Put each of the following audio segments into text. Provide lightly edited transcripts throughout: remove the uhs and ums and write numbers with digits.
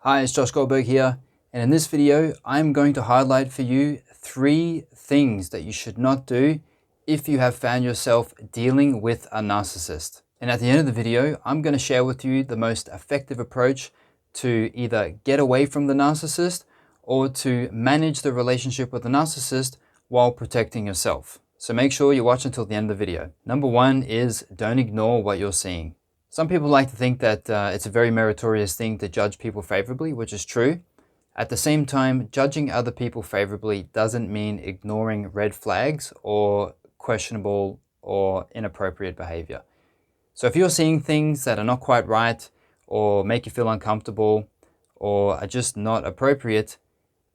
Hi, it's Josh Goldberg here, and in this video, I'm going to highlight for you 3 things that you should not do if you have found yourself dealing with a narcissist. And at the end of the video, I'm going to share with you the most effective approach to either get away from the narcissist or to manage the relationship with the narcissist while protecting yourself. So make sure you watch until the end of the video. Number 1 is don't ignore what you're seeing. Some people like to think that it's a very meritorious thing to judge people favorably, which is true. At the same time, judging other people favorably doesn't mean ignoring red flags or questionable or inappropriate behavior. So if you're seeing things that are not quite right or make you feel uncomfortable or are just not appropriate,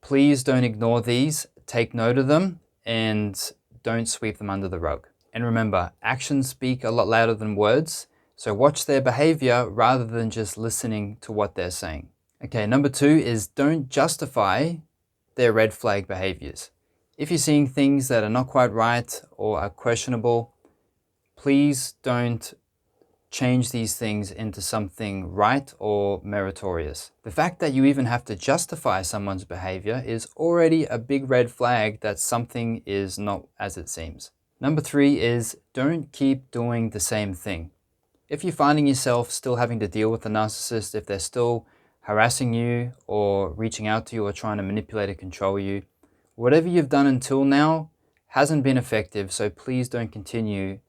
please don't ignore these, take note of them, and don't sweep them under the rug. And remember, actions speak a lot louder than words. So watch their behavior rather than just listening to what they're saying. Okay, number 2 is don't justify their red flag behaviors. If you're seeing things that are not quite right or are questionable, please don't change these things into something right or meritorious. The fact that you even have to justify someone's behavior is already a big red flag that something is not as it seems. Number 3 is don't keep doing the same thing. If you're finding yourself still having to deal with a narcissist, if they're still harassing you or reaching out to you or trying to manipulate and control you, whatever you've done until now hasn't been effective, so please don't continue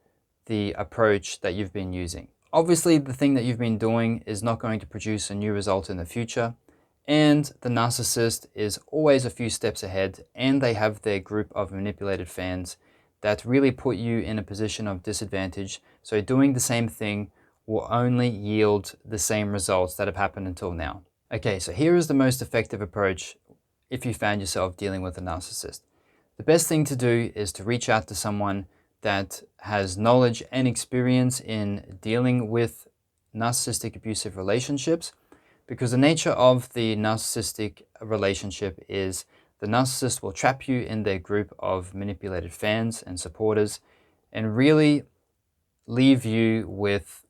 the approach that you've been using. Obviously, the thing that you've been doing is not going to produce a new result in the future, and the narcissist is always a few steps ahead, and they have their group of manipulated fans that really put you in a position of disadvantage. So doing the same thing will only yield the same results that have happened until now. Okay, so here is the most effective approach if you found yourself dealing with a narcissist. The best thing to do is to reach out to someone that has knowledge and experience in dealing with narcissistic abusive relationships, because the nature of the narcissistic relationship is the narcissist will trap you in their group of manipulated fans and supporters and really leave you with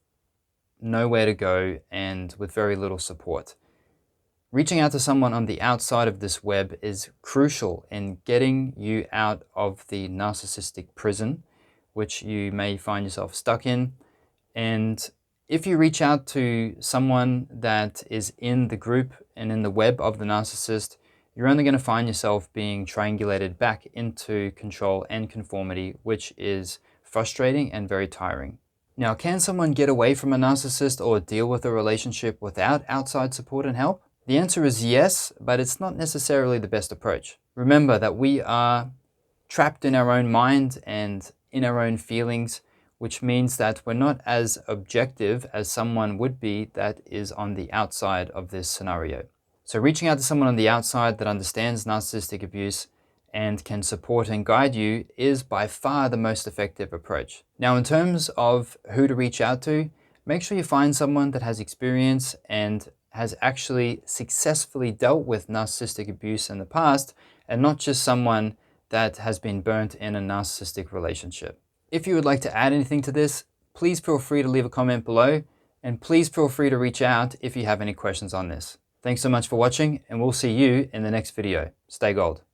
nowhere to go and with very little support. Reaching out to someone on the outside of this web is crucial in getting you out of the narcissistic prison, which you may find yourself stuck in. And if you reach out to someone that is in the group and in the web of the narcissist, you're only going to find yourself being triangulated back into control and conformity, which is frustrating and very tiring. Now, can someone get away from a narcissist or deal with a relationship without outside support and help? The answer is yes, but it's not necessarily the best approach. Remember that we are trapped in our own mind and in our own feelings, which means that we're not as objective as someone would be that is on the outside of this scenario. So reaching out to someone on the outside that understands narcissistic abuse and can support and guide you is by far the most effective approach. Now, in terms of who to reach out to, make sure you find someone that has experience and has actually successfully dealt with narcissistic abuse in the past, and not just someone that has been burnt in a narcissistic relationship. If you would like to add anything to this, please feel free to leave a comment below, and please feel free to reach out if you have any questions on this. Thanks so much for watching, and we'll see you in the next video. Stay gold.